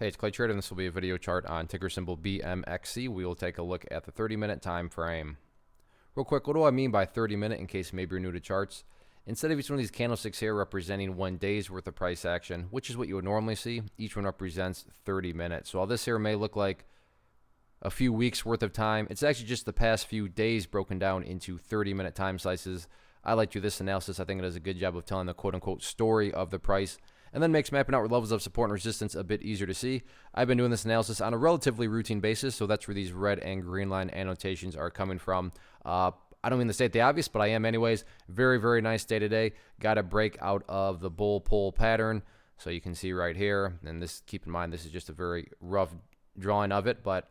Hey, it's Clay Trader, and this will be a video chart on ticker symbol BMXC. We will take a look at the 30-minute time frame. Real quick, what do I mean by 30-minute in case maybe you're new to charts? Instead of each one of these candlesticks here representing 1 day's worth of price action, which is what you would normally see, each one represents 30 minutes. So while this here may look like a few weeks worth of time, it's actually just the past few days broken down into 30-minute time slices. I like to do this analysis. I think it does a good job of telling the quote-unquote story of the price, and then makes mapping out levels of support and resistance a bit easier to see. I've been doing this analysis on a relatively routine basis, so that's where these red and green line annotations are coming from. I don't mean to state the obvious, but I am anyways. Very, very nice day today. Got a break out of the bull pull pattern, so you can see right here, and this, keep in mind, this is just a very rough drawing of it, but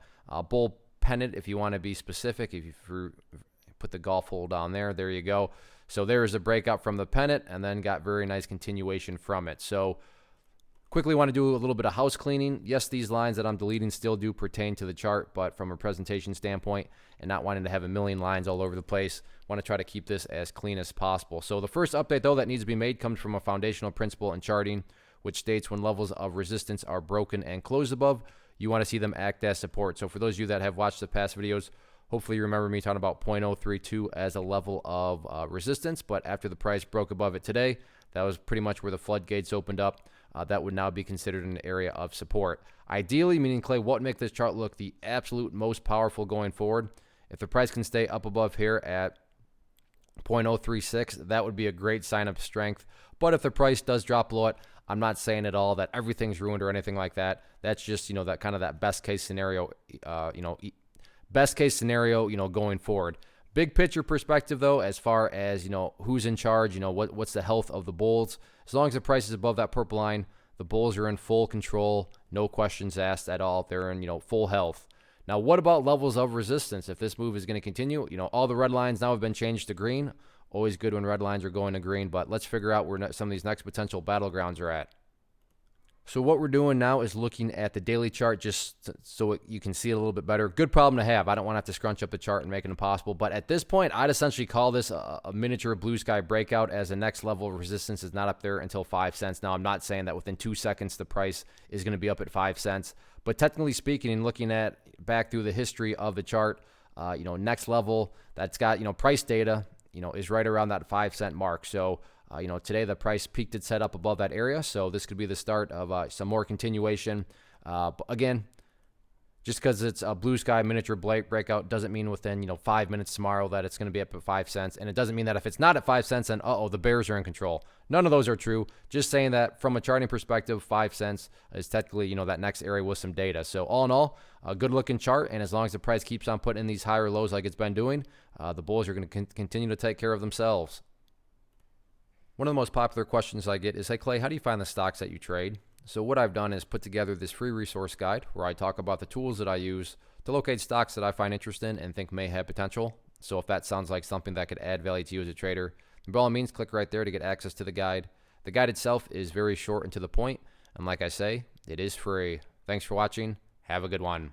bull pennant if you want to be specific. If you put the golf hole down there, there you go. So there's a breakout from the pennant and then got very nice continuation from it. So quickly want to do a little bit of house cleaning. Yes, these lines that I'm deleting still do pertain to the chart, but from a presentation standpoint and not wanting to have a million lines all over the place, want to try to keep this as clean as possible. So the first update though that needs to be made comes from a foundational principle in charting, which states when levels of resistance are broken and closed above, you want to see them act as support. So for those of you that have watched the past videos, hopefully you remember me talking about 0.032 as a level of resistance, but after the price broke above it today, that was pretty much where the floodgates opened up. That would now be considered an area of support. Ideally, meaning Clay, what would make this chart look the absolute most powerful going forward? If the price can stay up above here at 0.036, that would be a great sign of strength. But if the price does drop below it, I'm not saying at all that everything's ruined or anything like that. That's just, that kind of that best case scenario, best case scenario, going forward. Big picture perspective though, as far as, who's in charge, what's the health of the bulls. As long as the price is above that purple line, the bulls are in full control, no questions asked at all. They're in, full health. Now, what about levels of resistance? If this move is going to continue, all the red lines now have been changed to green. Always good when red lines are going to green, but let's figure out where some of these next potential battlegrounds are at. So what we're doing now is looking at the daily chart just so you can see it a little bit better. Good problem to have. I don't want to have to scrunch up the chart and make it impossible. But at this point, I'd essentially call this a miniature blue sky breakout, as the next level of resistance is not up there until 5 cents. Now, I'm not saying that within 2 seconds the price is going to be up at 5 cents. But technically speaking, and looking at back through the history of the chart, next level that's got, price data, is right around that 5 cent mark. So, today the price peaked its head up above that area. So this could be the start of some more continuation. But again, just because it's a blue sky miniature breakout doesn't mean within, 5 minutes tomorrow that it's going to be up at 5 cents. And it doesn't mean that if it's not at 5 cents, then, the bears are in control. None of those are true. Just saying that from a charting perspective, 5 cents is technically, that next area with some data. So all in all, a good looking chart. And as long as the price keeps on putting in these higher lows like it's been doing, the bulls are going to continue to take care of themselves. One of the most popular questions I get is, hey Clay, how do you find the stocks that you trade? So what I've done is put together this free resource guide where I talk about the tools that I use to locate stocks that I find interesting and think may have potential. So if that sounds like something that could add value to you as a trader, then by all means, click right there to get access to the guide. The guide itself is very short and to the point. And like I say, it is free. Thanks for watching. Have a good one.